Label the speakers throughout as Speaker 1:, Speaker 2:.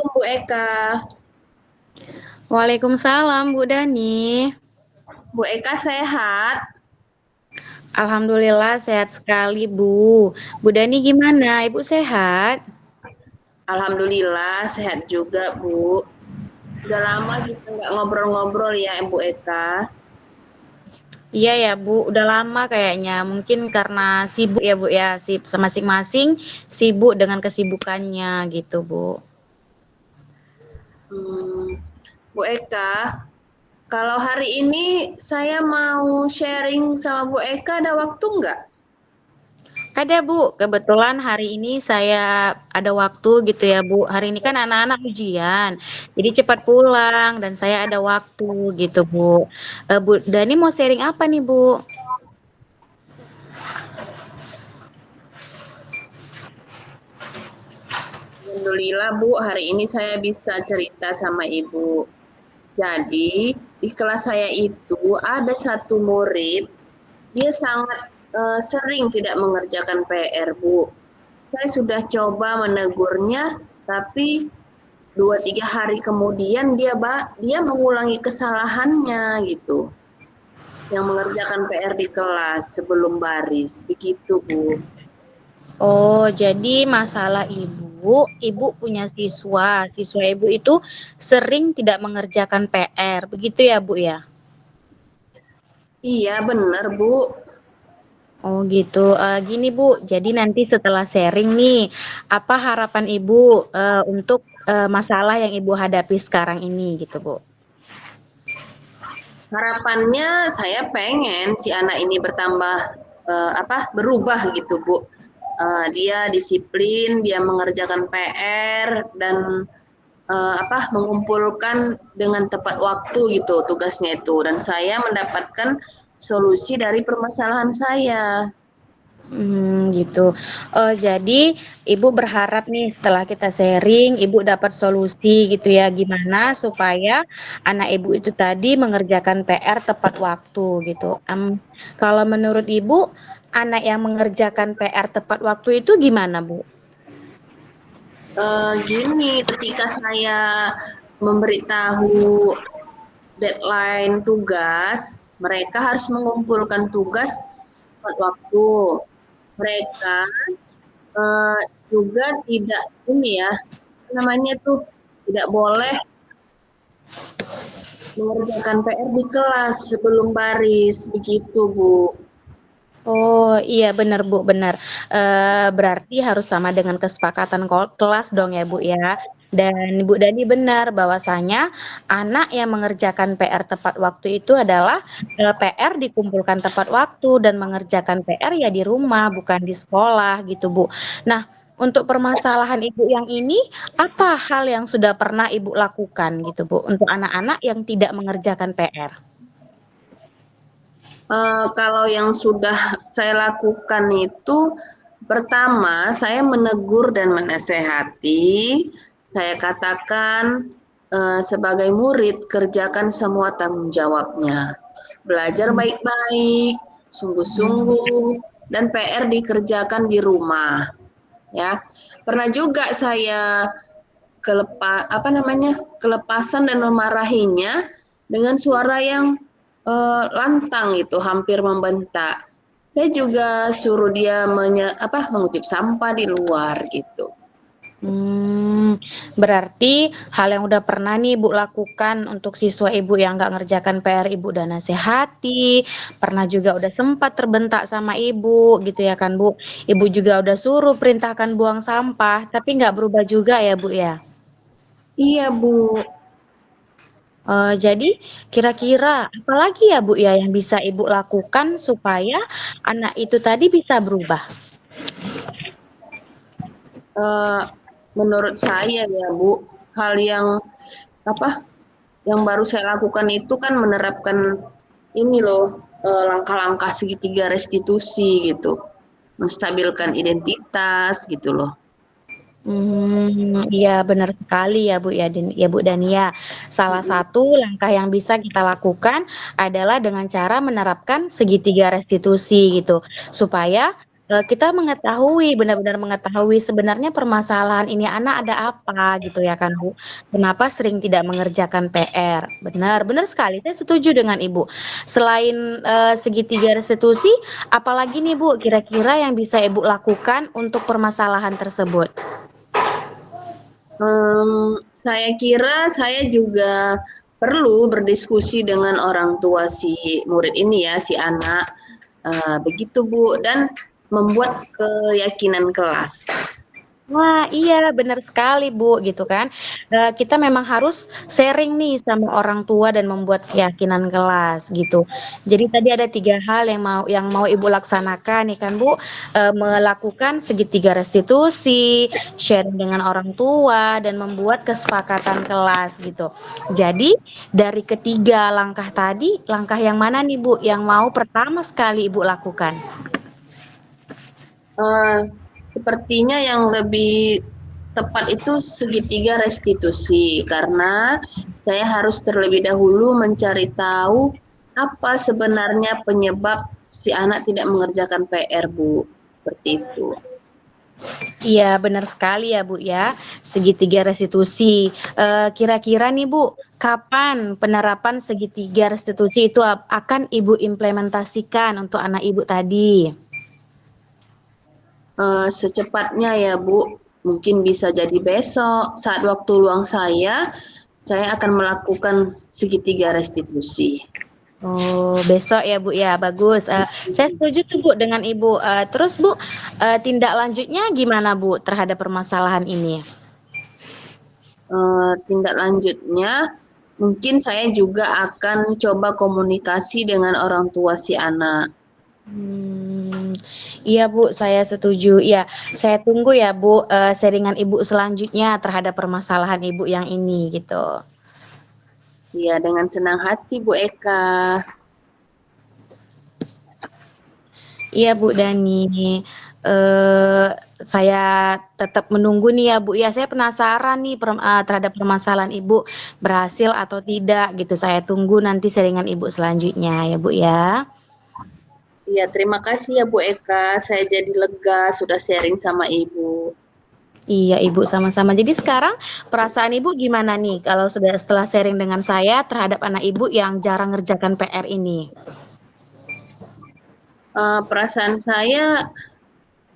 Speaker 1: Assalamualaikum Bu Eka.
Speaker 2: Waalaikumsalam Bu Dani.
Speaker 1: Bu Eka sehat?
Speaker 2: Alhamdulillah sehat sekali Bu. Bu Dani gimana? Ibu sehat?
Speaker 1: Alhamdulillah sehat juga Bu. Udah lama kita nggak ngobrol-ngobrol ya Bu Eka.
Speaker 2: Iya ya Bu, udah lama kayaknya. Mungkin karena sibuk ya Bu ya, masing-masing sibuk dengan kesibukannya gitu Bu.
Speaker 1: Hmm, Bu Eka, kalau hari ini saya mau sharing sama Bu Eka, ada waktu nggak?
Speaker 2: Ada Bu, kebetulan hari ini saya ada waktu gitu ya Bu. Hari ini kan anak-anak ujian, jadi cepat pulang dan saya ada waktu gitu Bu. Bu Dani mau sharing apa nih Bu?
Speaker 1: Alhamdulillah Bu, hari ini saya bisa cerita sama Ibu. Jadi di kelas saya itu ada satu murid, dia sangat sering tidak mengerjakan PR Bu. Saya sudah coba menegurnya, tapi 2-3 hari kemudian dia mengulangi kesalahannya gitu. Yang mengerjakan PR di kelas sebelum baris, begitu Bu.
Speaker 2: Oh, jadi masalah ibu punya siswa ibu itu sering tidak mengerjakan PR, begitu ya Bu ya?
Speaker 1: Iya benar Bu.
Speaker 2: Oh gitu. Gini Bu, jadi nanti setelah sharing nih, apa harapan Ibu untuk masalah yang Ibu hadapi sekarang ini gitu Bu?
Speaker 1: Harapannya saya pengen si anak ini berubah gitu Bu. Dia disiplin, dia mengerjakan PR dan mengumpulkan dengan tepat waktu gitu tugasnya itu, dan saya mendapatkan solusi dari permasalahan saya.
Speaker 2: Gitu. Jadi Ibu berharap nih setelah kita sharing, Ibu dapat solusi gitu ya, gimana supaya anak Ibu itu tadi mengerjakan PR tepat waktu gitu. Kalau menurut Ibu, anak yang mengerjakan PR tepat waktu itu gimana, Bu?
Speaker 1: Gini, ketika saya memberitahu deadline tugas, mereka harus mengumpulkan tugas tepat waktu. Mereka eh, juga tidak ini ya, namanya tuh tidak boleh mengerjakan PR di kelas sebelum baris, begitu Bu.
Speaker 2: Oh, iya benar Bu, benar. Berarti harus sama dengan kesepakatan kelas dong ya Bu ya. Dan Bu Dani benar bahwasanya anak yang mengerjakan PR tepat waktu itu adalah PR dikumpulkan tepat waktu dan mengerjakan PR ya di rumah bukan di sekolah gitu Bu. Nah, untuk permasalahan Ibu yang ini, apa hal yang sudah pernah Ibu lakukan gitu Bu untuk anak-anak yang tidak mengerjakan PR?
Speaker 1: Kalau yang sudah saya lakukan itu, pertama saya menegur dan menasehati. Saya katakan sebagai murid kerjakan semua tanggung jawabnya. Belajar baik-baik, sungguh-sungguh, dan PR dikerjakan di rumah. Ya, pernah juga saya kelepasan dan memarahinya dengan suara yang lantang itu, hampir membentak. Saya juga suruh dia mengutip sampah di luar gitu.
Speaker 2: Berarti hal yang udah pernah nih Ibu lakukan untuk siswa Ibu yang nggak ngerjakan PR, Ibu udah nasehati, pernah juga udah sempat terbentak sama Ibu gitu ya kan Bu. Ibu juga udah suruh perintahkan buang sampah, tapi nggak berubah juga ya Bu ya.
Speaker 1: Iya Bu.
Speaker 2: Jadi kira-kira apalagi ya Bu ya yang bisa Ibu lakukan supaya anak itu tadi bisa berubah?
Speaker 1: Eh, Menurut saya ya Bu, hal yang apa yang baru saya lakukan itu kan menerapkan ini loh, langkah-langkah segitiga restitusi gitu, menstabilkan identitas gitu loh.
Speaker 2: Iya benar sekali ya Bu ya Bu Dania. Salah
Speaker 1: Mm-mm.
Speaker 2: satu langkah yang bisa kita lakukan adalah dengan cara menerapkan segitiga restitusi gitu. Supaya kita benar-benar mengetahui sebenarnya permasalahan ini anak ada apa gitu ya kan, Bu. Kenapa sering tidak mengerjakan PR. Benar benar sekali, saya setuju dengan Ibu. Selain, segitiga restitusi, apalagi nih Bu kira-kira yang bisa Ibu lakukan untuk permasalahan tersebut?
Speaker 1: Saya kira saya juga perlu berdiskusi dengan orang tua si murid ini ya, si anak, begitu Bu, dan membuat keyakinan kelas.
Speaker 2: Wah, iya benar sekali, Bu, gitu kan. Kita memang harus sharing nih sama orang tua dan membuat keyakinan kelas gitu. Jadi tadi ada 3 hal yang mau Ibu laksanakan nih kan, Bu, melakukan segitiga restitusi, sharing dengan orang tua, dan membuat kesepakatan kelas gitu. Jadi dari ketiga langkah tadi, langkah yang mana nih, Bu, yang mau pertama sekali Ibu lakukan?
Speaker 1: Sepertinya yang lebih tepat itu segitiga restitusi, karena saya harus terlebih dahulu mencari tahu apa sebenarnya penyebab si anak tidak mengerjakan PR, Bu. Seperti itu.
Speaker 2: Iya, benar sekali ya, Bu, ya. Segitiga restitusi. Kira-kira nih, Bu, kapan penerapan segitiga restitusi itu akan Ibu implementasikan untuk anak Ibu tadi?
Speaker 1: Secepatnya ya, Bu. Mungkin bisa jadi besok saat waktu luang saya akan melakukan segitiga restitusi.
Speaker 2: Oh, besok ya, Bu, ya. Bagus. Saya setuju tuh, Bu, dengan Ibu. Terus, Bu, tindak lanjutnya gimana, Bu, terhadap permasalahan ini?
Speaker 1: Tindak lanjutnya, mungkin saya juga akan coba komunikasi dengan orang tua si anak.
Speaker 2: Iya Bu, saya setuju. Iya, saya tunggu ya Bu, sharing Ibu selanjutnya terhadap permasalahan Ibu yang ini gitu.
Speaker 1: Ya, dengan senang hati Bu Eka.
Speaker 2: Iya Bu Dani, saya tetap menunggu nih ya Bu ya, saya penasaran nih terhadap permasalahan Ibu berhasil atau tidak gitu, saya tunggu nanti sharing Ibu selanjutnya ya Bu ya.
Speaker 1: Iya, terima kasih ya Bu Eka, saya jadi lega sudah sharing sama Ibu.
Speaker 2: Iya Ibu, sama-sama. Jadi sekarang perasaan Ibu gimana nih kalau setelah sharing dengan saya terhadap anak Ibu yang jarang ngerjakan PR ini?
Speaker 1: Perasaan saya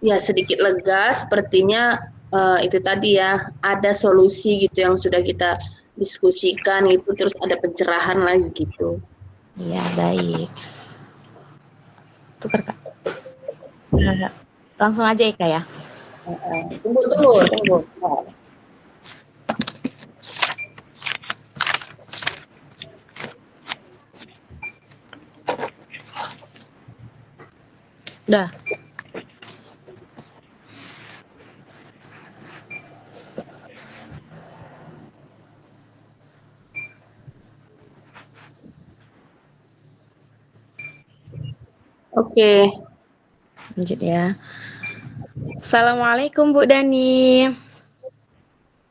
Speaker 1: ya sedikit lega, sepertinya itu tadi ya, ada solusi gitu yang sudah kita diskusikan itu, terus ada pencerahan lagi gitu.
Speaker 2: Iya, baik. Tukar, Kak. Langsung aja Eka ya.
Speaker 1: Tunggu.
Speaker 2: Udah.
Speaker 1: Oke.
Speaker 2: Lanjut ya. Assalamualaikum Bu Dani.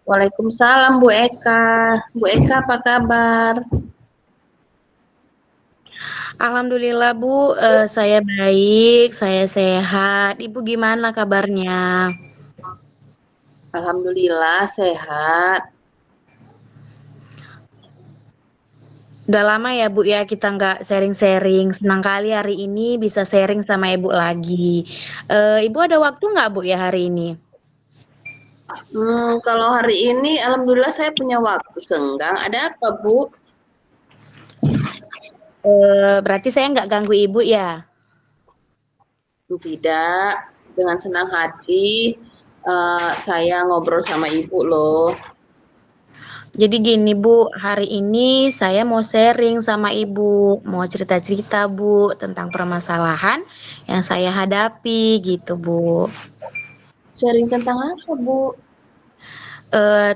Speaker 1: Waalaikumsalam Bu Eka. Bu Eka apa kabar?
Speaker 2: Alhamdulillah Bu, saya baik, saya sehat. Ibu gimana kabarnya?
Speaker 1: Alhamdulillah sehat.
Speaker 2: Udah lama ya Bu ya kita nggak sharing-sharing. Senang kali hari ini bisa sharing sama Ibu lagi. Ibu ada waktu nggak Bu ya hari ini?
Speaker 1: Kalau hari ini alhamdulillah saya punya waktu senggang. Ada apa Bu?
Speaker 2: Berarti saya nggak ganggu Ibu ya?
Speaker 1: Tidak, dengan senang hati saya ngobrol sama Ibu loh.
Speaker 2: Jadi gini Bu, hari ini saya mau sharing sama Ibu, mau cerita-cerita Bu tentang permasalahan yang saya hadapi gitu Bu.
Speaker 1: Sharing tentang apa Bu?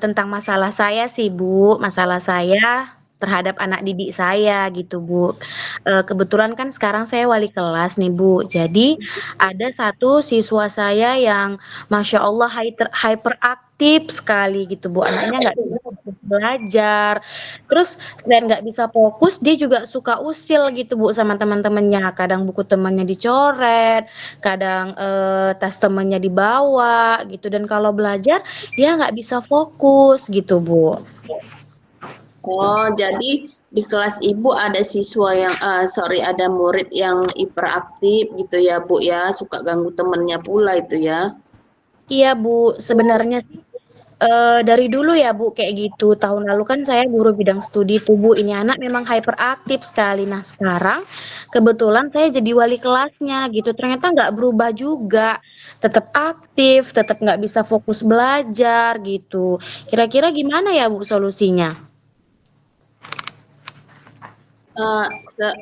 Speaker 2: Tentang masalah saya sih Bu, masalah saya terhadap anak didik saya gitu, Bu. Kebetulan kan sekarang saya wali kelas nih, Bu. Jadi ada satu siswa saya yang Masya Allah hyperaktif sekali gitu, Bu. Anaknya nggak bisa fokus belajar. Terus selain nggak bisa fokus, dia juga suka usil gitu, Bu, sama teman-temannya. Kadang buku temannya dicoret, kadang tas temannya dibawa gitu. Dan kalau belajar, dia nggak bisa fokus gitu, Bu.
Speaker 1: Oh, jadi di kelas Ibu ada siswa yang, ada murid yang hiperaktif gitu ya, Bu ya, suka ganggu temennya pula itu ya?
Speaker 2: Iya, Bu. Sebenarnya sih dari dulu ya Bu kayak gitu. Tahun lalu kan saya guru bidang studi tuh Bu. Ini anak memang hyperaktif sekali. Nah sekarang kebetulan saya jadi wali kelasnya gitu. Ternyata nggak berubah juga. Tetap aktif, tetap nggak bisa fokus belajar gitu. Kira-kira gimana ya Bu solusinya?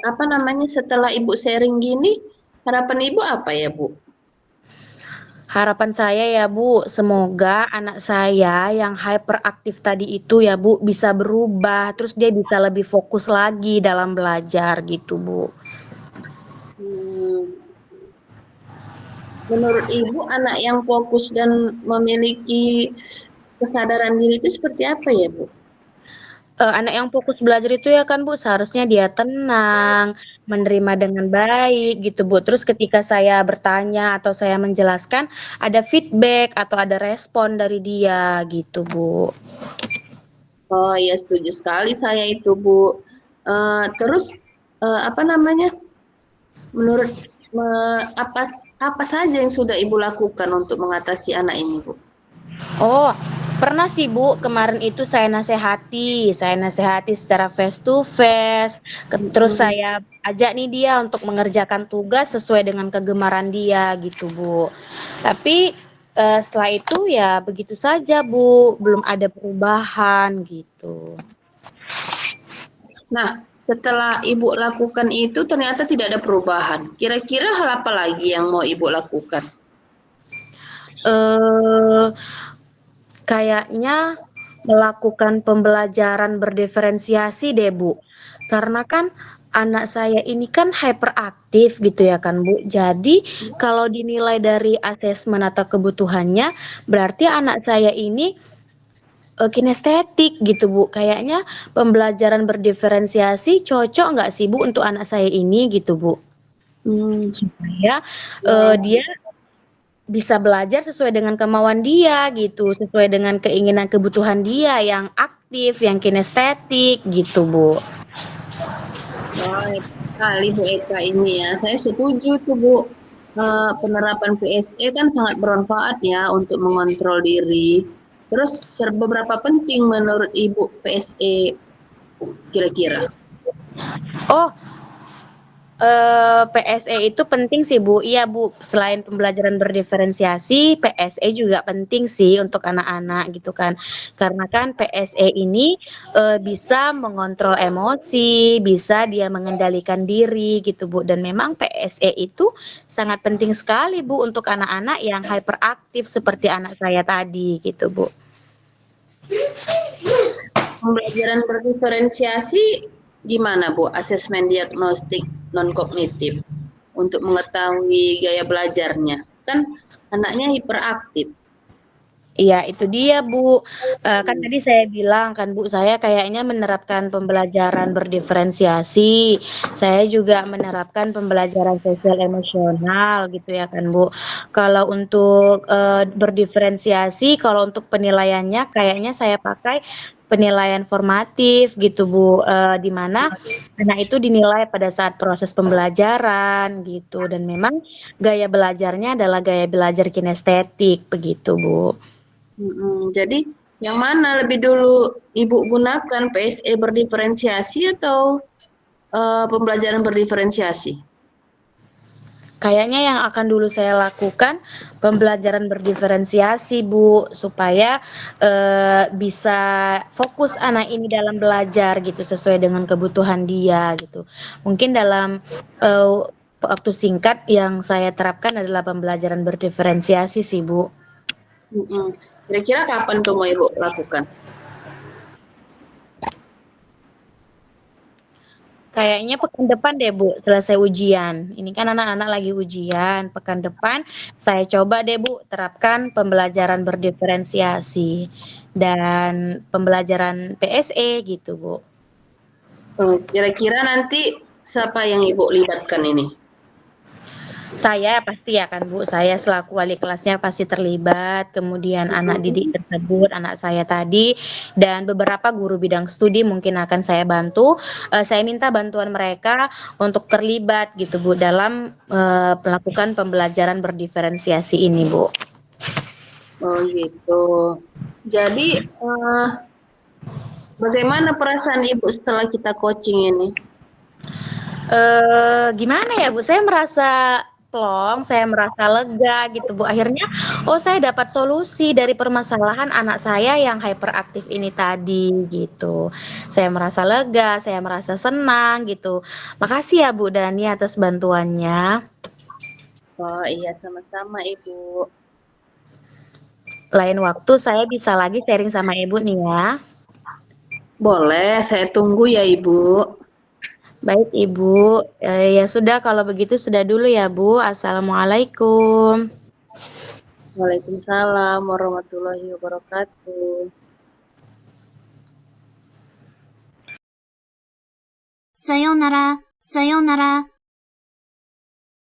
Speaker 1: Apa namanya, setelah Ibu sharing gini, harapan Ibu apa ya, Bu?
Speaker 2: Harapan saya ya Bu, semoga anak saya yang hyperaktif tadi itu ya Bu bisa berubah, terus dia bisa lebih fokus lagi dalam belajar gitu Bu.
Speaker 1: Hmm, menurut Ibu anak yang fokus dan memiliki kesadaran diri itu seperti apa ya, Bu?
Speaker 2: Anak yang fokus belajar itu ya kan Bu, seharusnya dia tenang, menerima dengan baik gitu Bu. Terus ketika saya bertanya atau saya menjelaskan, ada feedback atau ada respon dari dia gitu Bu.
Speaker 1: Oh iya, setuju sekali saya itu, Bu. Terus, apa namanya, menurut apa saja yang sudah Ibu lakukan untuk mengatasi anak ini, Bu?
Speaker 2: Oh, pernah sih Bu, kemarin itu saya nasihati secara face to face, terus
Speaker 1: Mhm.
Speaker 2: saya ajak nih dia untuk mengerjakan tugas sesuai dengan kegemaran dia gitu Bu. Tapi setelah itu ya begitu saja Bu, belum ada perubahan gitu.
Speaker 1: Nah, setelah Ibu lakukan itu ternyata tidak ada perubahan. Kira-kira hal apa lagi yang mau Ibu lakukan?
Speaker 2: Eh Kayaknya melakukan pembelajaran berdiferensiasi deh, Bu. Karena kan anak saya ini kan hyperaktif gitu ya kan, Bu. Jadi kalau dinilai dari asesmen atau kebutuhannya, berarti anak saya ini kinestetik gitu, Bu. Kayaknya pembelajaran berdiferensiasi cocok nggak sih, Bu, untuk anak saya ini gitu, Bu.
Speaker 1: Hmm,
Speaker 2: Supaya
Speaker 1: ya.
Speaker 2: dia bisa belajar sesuai dengan kemauan dia gitu, sesuai dengan keinginan kebutuhan dia yang aktif, yang kinestetik gitu, Bu.
Speaker 1: Baik sekali Bu Eka ini ya. Saya setuju tuh Bu. Penerapan PSE kan sangat bermanfaat ya untuk mengontrol diri. Terus beberapa penting menurut Ibu PSE kira-kira?
Speaker 2: Oh, PSE itu penting sih, Bu. Iya, Bu, selain pembelajaran berdiferensiasi, PSE juga penting sih untuk anak-anak gitu kan. Karena kan PSE ini, bisa mengontrol emosi, bisa dia mengendalikan diri gitu, Bu. Dan memang PSE itu sangat penting sekali, Bu, untuk anak-anak yang hyperaktif seperti anak saya tadi gitu, Bu.
Speaker 1: Pembelajaran berdiferensiasi gimana Bu? Asesmen diagnostik non kognitif untuk mengetahui gaya belajarnya. Kan anaknya hiperaktif.
Speaker 2: Iya, itu dia, Bu. Kan tadi saya bilang kan, Bu, saya kayaknya menerapkan pembelajaran berdiferensiasi. Saya juga menerapkan pembelajaran sosial emosional gitu ya kan, Bu. Kalau untuk berdiferensiasi, kalau untuk penilaiannya kayaknya saya pakai penilaian formatif gitu, Bu. Di mana anak itu dinilai pada saat proses pembelajaran gitu dan memang gaya belajarnya adalah gaya belajar kinestetik begitu, Bu.
Speaker 1: Jadi yang mana lebih dulu Ibu gunakan PSE berdiferensiasi atau pembelajaran berdiferensiasi?
Speaker 2: Kayaknya yang akan dulu saya lakukan pembelajaran berdiferensiasi, Bu, supaya bisa fokus anak ini dalam belajar gitu sesuai dengan kebutuhan dia gitu. Mungkin dalam waktu singkat yang saya terapkan adalah pembelajaran berdiferensiasi sih, Bu.
Speaker 1: Kira-kira kapan tuh mau Ibu lakukan?
Speaker 2: Kayaknya pekan depan deh Bu, selesai ujian. Ini kan anak-anak lagi ujian. Pekan depan saya coba deh Bu, terapkan pembelajaran berdiferensiasi dan pembelajaran PSE gitu Bu.
Speaker 1: Kira-kira nanti siapa yang Ibu libatkan ini?
Speaker 2: Saya pasti akan Bu, saya selaku wali kelasnya pasti terlibat, kemudian anak didik
Speaker 1: Mhm.
Speaker 2: tersebut, anak saya tadi, dan beberapa guru bidang studi mungkin akan saya bantu. Saya minta bantuan mereka untuk terlibat gitu Bu, dalam melakukan pembelajaran berdiferensiasi ini Bu.
Speaker 1: Oh gitu. Jadi bagaimana perasaan Ibu setelah kita coaching ini?
Speaker 2: Gimana ya Bu, saya merasa plong, saya merasa lega gitu Bu. Akhirnya, oh saya dapat solusi dari permasalahan anak saya yang hyperaktif ini tadi gitu. Saya merasa lega, saya merasa senang gitu. Makasih ya Bu Dani atas bantuannya.
Speaker 1: Oh iya sama-sama Ibu.
Speaker 2: Lain waktu saya bisa lagi sharing sama Ibu nih ya.
Speaker 1: Boleh, saya tunggu ya Ibu.
Speaker 2: Baik Ibu, ya sudah kalau begitu sudah dulu ya Bu. Assalamualaikum.
Speaker 1: Waalaikumsalam warahmatullahi wabarakatuh.
Speaker 3: さようなら、さようなら。